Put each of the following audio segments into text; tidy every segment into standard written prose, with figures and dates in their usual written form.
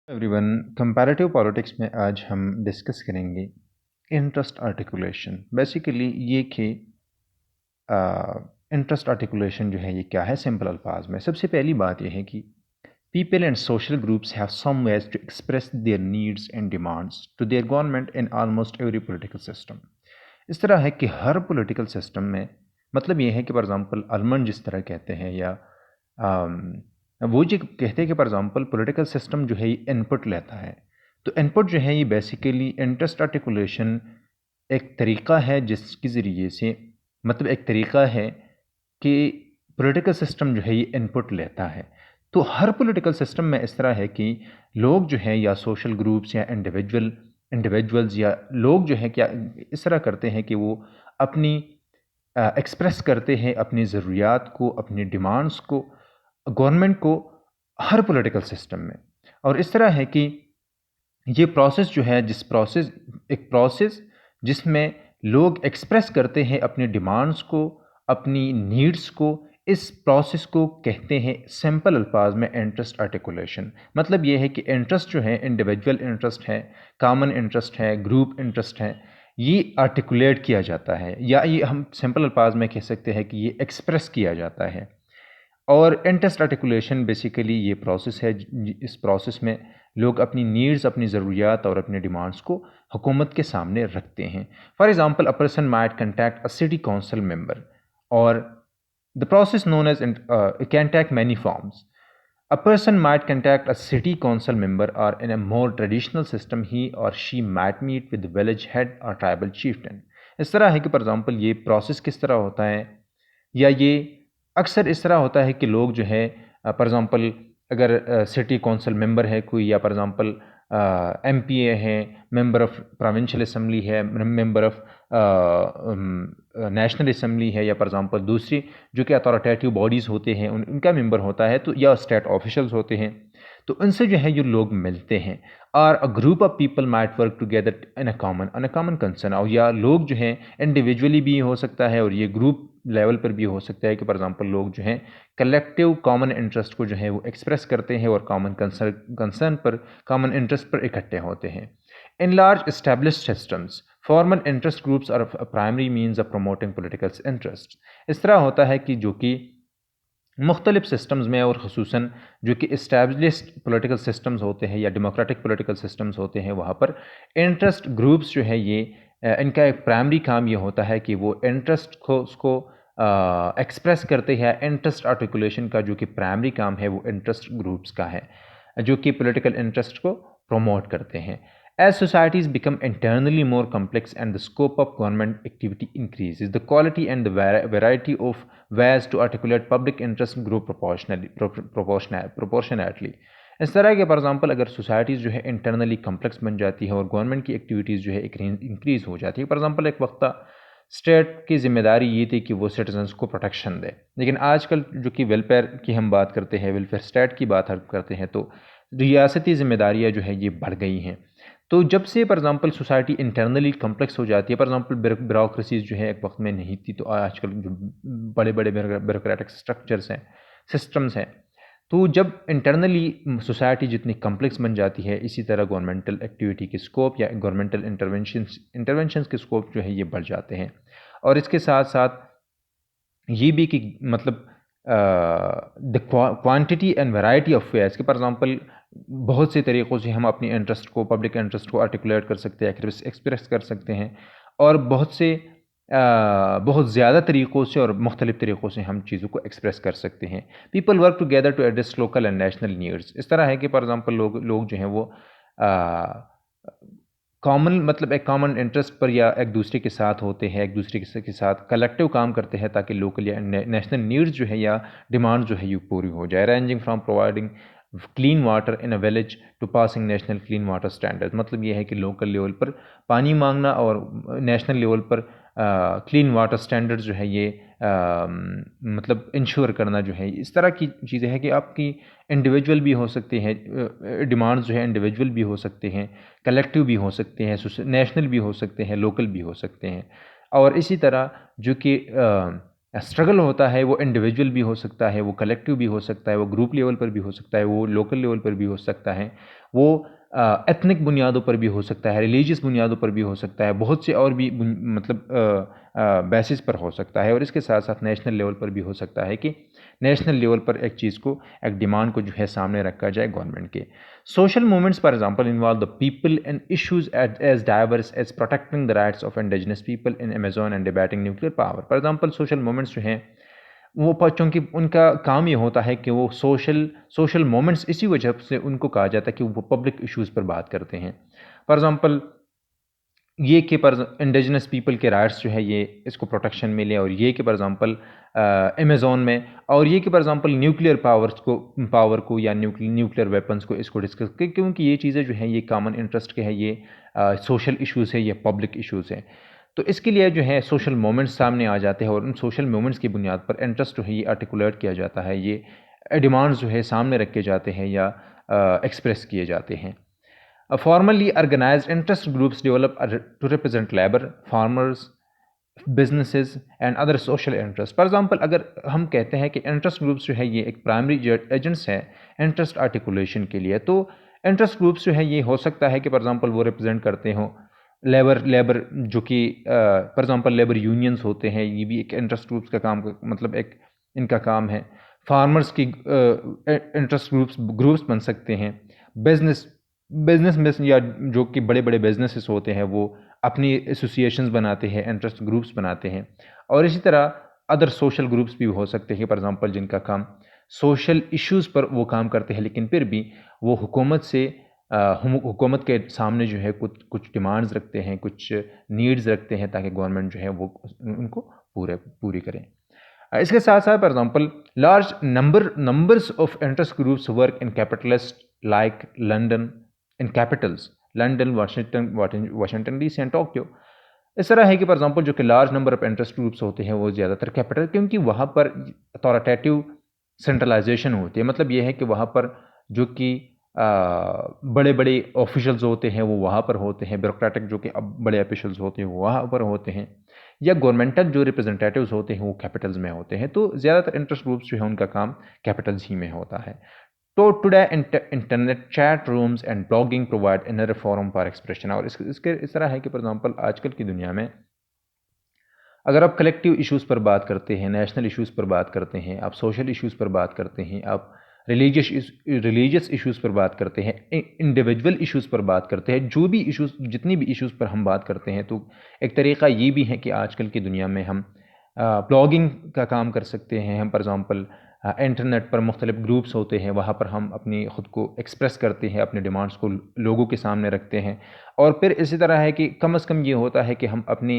Everyone, comparative politics में आज हम डिस्कस करेंगे इंटरेस्ट आर्टिकुलेशन। बेसिकली ये कि इंटरेस्ट आर्टिकुलेशन जो है ये क्या है। सिंपल अल्फाज में सबसे पहली बात यह है कि people and social groups have some ways to express their needs and demands to their government in almost every political system. इस तरह है कि हर पॉलिटिकल सिस्टम में मतलब ये है कि फॉर एग्जांपल अरमन जिस तरह कहते हैं या वो जो कहते हैं कि फॉर एग्जांपल पॉलिटिकल सिस्टम जो है ये इनपुट लेता है। तो इनपुट जो है ये बेसिकली इंटरेस्ट आर्टिकुलेशन एक तरीक़ा है जिसके ज़रिए से मतलब एक तरीक़ा है कि पॉलिटिकल सिस्टम जो है ये इनपुट लेता है। तो हर पॉलिटिकल सिस्टम में इस तरह है कि लोग जो हैं या सोशल ग्रुप्स या इंडिविजुअल्स या लोग जो हैं क्या इस तरह करते हैं कि वो अपनी एक्सप्रेस करते हैं अपनी ज़रूरियात को, अपनी डिमांड्स को गवर्नमेंट को हर पॉलिटिकल सिस्टम में। और इस तरह है कि ये प्रोसेस जो है एक प्रोसेस जिसमें लोग एक्सप्रेस करते हैं अपनी डिमांड्स को, अपनी नीड्स को। इस प्रोसेस को कहते हैं सिंपल अल्फाज में इंटरेस्ट आर्टिकुलेशन। मतलब ये है कि इंटरेस्ट जो है इंडिविजुअल इंटरेस्ट है, कॉमन इंटरेस्ट है, ग्रुप इंटरेस्ट है, ये आर्टिकुलेट किया जाता है या ये हम सिंपल अल्फाज में कह सकते हैं कि ये एक्सप्रेस किया जाता है। और इंटरेस्ट आर्टिकुलेशन बेसिकली ये प्रोसेस है। इस प्रोसेस में लोग अपनी नीड्स, अपनी ज़रूरियात और अपने डिमांड्स को हुकूमत के सामने रखते हैं। For example, a person might contact a city council member or the process known as can take many forms. A person might contact a city council member, or in a more traditional system, he or she might meet with the village head or tribal chieftain. इस तरह है कि for example ये process किस तरह होता है या ये अक्सर इस तरह होता है कि लोग जो है फॉर एग्जांपल अगर सिटी कौंसल मेंबर है कोई या फॉर एग्जांपल एमपीए है, मेंबर ऑफ प्रोविंशियल असम्बली है, मेंबर ऑफ नेशनल असम्बली है या फॉर एग्जांपल दूसरी जो कि अथॉरिटेटिव बॉडीज़ होते हैं उनका मेंबर होता है तो या स्टेट ऑफिशियल्स होते हैं। तो उनसे जो है ये लोग मिलते हैं। और a group of people might work together in a common concern. और या लोग जो हैं इंडिविजुअली भी हो सकता है और ये ग्रुप लेवल पर भी हो सकता है कि फॉर एग्जांपल लोग जो हैं कलेक्टिव कॉमन इंटरेस्ट को जो है वो एक्सप्रेस करते हैं और कंसर्न पर, कॉमन इंटरेस्ट पर इकट्ठे होते हैं। In large established systems formal interest groups are primary means of promoting political interest. इस तरह होता है कि जो कि मुख्तलिफ सिस्टम्स में और ख़ुसूसन जो कि इस्टेब्लिश्ड पोलिटिकल सिस्टम्स होते हैं या डेमोक्रेटिक पोलिटिकल सिस्टम्स होते हैं वहाँ पर इंटरेस्ट ग्रुप्स जो है ये इनका एक प्राइमरी काम ये होता है कि वो इंटरेस्ट को उसको एक्सप्रेस करते हैं। इंटरेस्ट आर्टिकुलेशन का जो कि प्राइमरी काम है वो इंटरेस्ट ग्रुप्स का है जो कि पोलिटिकल इंटरेस्ट को प्रमोट करते हैं। As societies become internally more complex and the scope of government activity increases, the quality and the variety of ways to articulate public interest grow proportionately. इस तरह के फॉर एग्जांपल अगर societies जो है internally complex बन जाती है और गवर्नमेंट की एक्टिविटीज़ जो है इंक्रीज़ हो जाती है। फॉर एग्जांपल एक वक्त स्टेट की जिम्मेदारी ये थी कि वो सिटीजन्स को प्रोटेक्शन दे, लेकिन आजकल जो कि वेलफेयर की हम बात करते हैं, वेलफेयर स्टेट की बात करते हैं, तो रियासती जिम्मेदारियाँ जो है ये बढ़ गई हैं। तो जब से for example society internally complex हो जाती है, फॉर एग्जांपल ब्यूरोक्रेसीज जो है एक वक्त में नहीं थी, तो आजकल जो बड़े बड़े ब्यूरोक्रेटिक स्ट्रक्चर्स हैं, सिस्टम्स हैं, तो जब इंटरनली सोसाइटी जितनी कम्प्लेक्स बन जाती है इसी तरह गवर्नमेंटल एक्टिविटी के स्कोप या गवर्नमेंटल इंटरवेंशंस के स्कोप जो है ये बढ़ जाते हैं। और इसके साथ साथ ये भी कि मतलब the quantity and variety of ways कि फॉर एग्जांपल बहुत से तरीक़ों से हम अपनी इंटरेस्ट को, पब्लिक इंटरेस्ट को आर्टिकुलेट कर सकते हैं, एक्सप्रेस कर सकते हैं। और बहुत ज़्यादा तरीक़ों से और मुख्तलिफ़ तरीक़ों से हम चीज़ों को एक्सप्रेस कर सकते हैं। People work together to address local and national needs. इस तरह है कि फॉर एग्जांपल लोग जो हैं वो कॉमन मतलब एक कॉमन इंटरेस्ट पर या एक दूसरे के साथ होते हैं, एक दूसरे के साथ कलेक्टिव काम करते हैं ताकि लोकल या नेशनल नीड्स जो है या डिमांड जो है ये पूरी हो जाए। Ranging from providing clean water in a village to passing national clean water standard. मतलब ये है कि लोकल लेवल पर पानी मांगना और नेशनल लेवल पर क्लीन वाटर स्टैंडर्ड जो है ये मतलब इंश्योर करना जो है। इस तरह की चीज़ें हैं कि आपकी इंडिविजुअल भी हो सकती हैं, डिमांड्स जो है इंडिविजुअल भी हो सकते हैं, कलेक्टिव भी हो सकते हैं, नेशनल भी हो सकते हैं, लोकल भी हो सकते हैं। और इसी तरह जो कि स्ट्रगल होता है वो इंडिविजुअल भी हो सकता है, वो कलेक्टिव भी हो सकता है, वो ग्रुप लेवल पर भी हो सकता है, वो लोकल लेवल पर भी हो सकता है, वो एथनिक बुनियादों पर भी हो सकता है, रिलीजियस बुनियादों पर भी हो सकता है, बहुत से और भी मतलब बेसिस पर हो सकता है, और इसके साथ साथ नेशनल लेवल पर भी हो सकता है कि नेशनल लेवल पर एक चीज़ को, एक डिमांड को जो है सामने रखा जाए गवर्नमेंट के। Social movements for example involve the people and issues as diverse as protecting the rights of indigenous people in Amazon and debating nuclear power. For example social movements जो हैं वो चूँकि उनका काम ये होता है कि वो सोशल मोमेंट्स, इसी वजह से उनको कहा जाता है कि वो पब्लिक इश्यूज़ पर बात करते हैं। फॉर एग्ज़ाम्पल ये कि पर इंडिजिनस पीपल के राइट्स जो है ये इसको प्रोटेक्शन मिले, और ये कि फॉर एग्ज़ाम्पल अमेज़न में, और ये कि फॉर एग्ज़ाम्पल न्यूक्लियर पावर को या न्यूक्लियर वेपन्स को इसको डिस्कस, क्योंकि ये चीज़ें जो हैं ये कॉमन इंटरेस्ट के हैं, ये सोशल इश्यूज़ है, ये पब्लिक इश्यूज़ हैं। तो इसके लिए जो है सोशल मोमेंट्स सामने आ जाते हैं, और उन सोशल मोमेंट्स की बुनियाद पर इंटरेस्ट जो है ये आर्टिकुलेट किया जाता है, ये डिमांड्स जो है सामने रखे जाते हैं या एक्सप्रेस किए जाते हैं। Formally organized interest groups develop to represent labor, farmers, businesses and other social interests. For example अगर हम कहते हैं कि इंटरेस्ट ग्रुप्स जो है ये एक प्राइमरी एजेंट्स हैं इंटरेस्ट आर्टिकुलेशन के लिए, तो इंटरेस्ट ग्रुप्स जो है ये हो सकता है कि फॉर एग्जाम्पल वो रिप्रेजेंट करते हों लेबर जो कि फॉर एग्जाम्पल लेबर यूनियंस होते हैं, ये भी एक इंटरेस्ट ग्रुप्स का काम, मतलब एक इनका काम है। फार्मर्स की इंटरेस्ट ग्रुप्स बन सकते हैं। बिजनेस में या जो कि बड़े बड़े बिजनेसेस होते हैं वो अपनी एसोसिएशंस बनाते हैं, इंटरेस्ट ग्रुप्स बनाते हैं। और इसी तरह अदर सोशल ग्रुप्स भी हो सकते हैं फॉर एग्जांपल जिनका काम सोशल इश्यूज़ पर वो काम करते हैं, लेकिन फिर भी वो हुकूमत के सामने जो है कुछ डिमांड्स रखते हैं, कुछ नीड्स रखते हैं, ताकि गवर्नमेंट जो है वो उनको पूरी करें। इसके साथ साथ for example large numbers of interest groups work in capitalist like London, in Capitals London, Washington DC and Tokyo. इस तरह है कि फॉर एग्जांपल जो कि large number of interest groups होते हैं वो ज़्यादातर कैपिटल, क्योंकि वहाँ पर अथॉरिटेटिव सेंट्रलाइजेशन होती है। मतलब ये है कि वहाँ पर जो कि बड़े बड़े ऑफिशल्स होते हैं वो वहाँ पर होते हैं, ब्यूरोक्रेटिक जो कि अब बड़े ऑफिशल्स होते हैं वो वहाँ पर होते हैं, या गवर्नमेंटल जो रिप्रेजेंटेटिव्स होते हैं वो कैपिटल्स में होते हैं। तो ज़्यादातर इंटरेस्ट ग्रुप्स जो है उनका काम कैपिटल्स ही में होता है। तो today internet chat rooms and blogging provide another forum for expression. और इसके इस तरह है कि फॉर एग्जांपल आजकल की दुनिया में अगर आप कलेक्टिव इश्यूज़ पर बात करते हैं, नेशनल इश्यूज़ पर बात करते हैं, आप सोशल इश्यूज़ पर बात करते हैं, आप रिलीजियस इश्यूज़ पर बात करते हैं, इंडिविजुअल इश्यूज़ पर बात करते हैं, जो भी इश्यूज़, जितनी भी इश्यूज़ पर हम बात करते हैं, तो एक तरीक़ा ये भी है कि आजकल की दुनिया में हम ब्लॉगिंग का काम कर सकते हैं। हम फॉर एग्ज़ाम्पल इंटरनेट पर मुख्तलिफ ग्रुप्स होते हैं, वहाँ पर हम अपनी ख़ुद को एक्सप्रेस करते हैं, अपने डिमांड्स को लोगों के सामने रखते हैं। और फिर इसी तरह है कि कम से कम ये होता है कि हम अपनी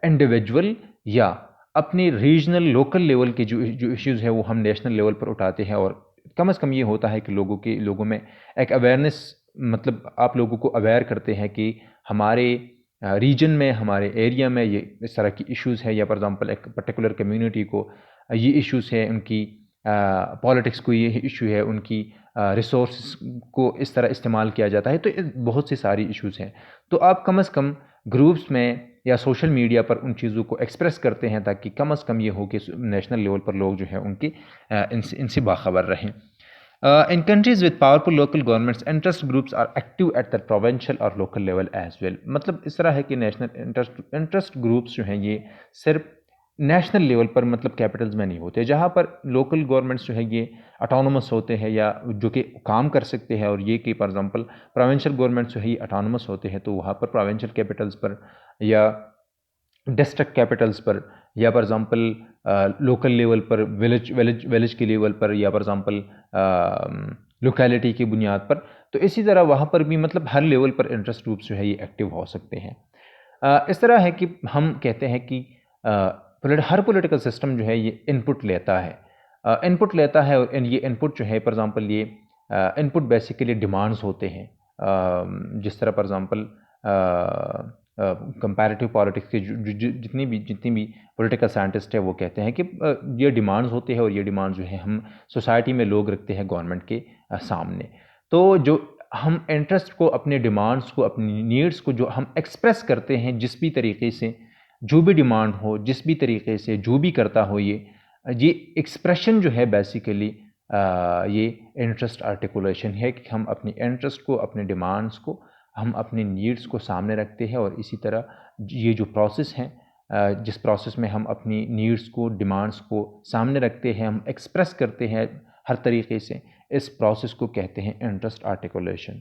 इंडिविजुअल या अपने रीजनल लोकल लेवल के जो इश्यूज़ है वो हम नेशनल लेवल पर उठाते हैं, और कम से कम ये होता है कि लोगों में एक अवेयरनेस, मतलब आप लोगों को अवेयर करते हैं कि हमारे रीजन में, हमारे एरिया में ये इस तरह की इश्यूज़ है, या फॉर एग्जांपल एक पर्टिकुलर कम्युनिटी को ये इश्यूज़ है, उनकी पॉलिटिक्स को ये इशू है, उनकी रिसोर्स को इस तरह इस्तेमाल किया जाता है। तो बहुत सी सारी इश्यूज़ हैं। तो आप कम से कम ग्रुप्स में या सोशल मीडिया पर उन चीज़ों को एक्सप्रेस करते हैं, ताकि कम से कम ये हो कि नेशनल लेवल पर लोग जो है उनकी इनसे बाखबर रहें। In countries with powerful local governments, interest groups are active at the provincial और local level as well। मतलब इस तरह है कि नेशनल इंटरेस्ट ग्रुप्स जो हैं ये सिर्फ नेशनल लेवल पर, मतलब कैपिटल्स में नहीं होते, जहाँ पर लोकल गवर्नमेंट्स जो है ये अटोनमस होते हैं या जो कि काम कर सकते हैं, और ये कि फॉर एग्जांपल प्रोविंशियल गवर्नमेंट्स जो है ये अटोनमस होते हैं, तो वहाँ पर प्रोविंशियल कैपिटल्स पर या डिस्ट्रिक्ट कैपिटल्स पर, या फॉर एग्जांपल लोकल लेवल पर, विलेज के लेवल पर, या फॉर एग्जांपल लोकेलिटी की बुनियाद पर, तो इसी तरह वहाँ पर भी मतलब हर लेवल पर इंटरेस्ट ग्रुप्स जो है ये एक्टिव हो सकते हैं। इस तरह है कि हम कहते हैं कि हर पॉलिटिकल सिस्टम जो है ये इनपुट लेता है, और ये इनपुट जो है फॉर एग्जांपल ये इनपुट बेसिकली डिमांड्स होते हैं। जिस तरह फॉर एग्जांपल कंपैरेटिव पॉलिटिक्स के जितनी भी पॉलिटिकल साइंटिस्ट है वो कहते हैं कि ये डिमांड्स होते हैं, और ये डिमांड्स जो है हम सोसाइटी में लोग रखते हैं गवर्नमेंट के सामने। तो जो हम इंटरेस्ट को, अपने डिमांड्स को, अपनी नीड्स को जो हम एक्सप्रेस करते हैं जिस भी तरीके से, जो भी डिमांड हो, जिस भी तरीके से जो भी करता हो, ये एक्सप्रेशन जो है बेसिकली ये इंटरेस्ट आर्टिकुलेशन है कि हम अपनी इंटरेस्ट को, अपने डिमांड्स को, हम अपनी नीड्स को सामने रखते हैं। और इसी तरह ये जो प्रोसेस है, जिस प्रोसेस में हम अपनी नीड्स को, डिमांड्स को सामने रखते हैं, हम एक्सप्रेस करते हैं हर तरीके से, इस प्रोसेस को कहते हैं इंटरेस्ट आर्टिकुलेशन।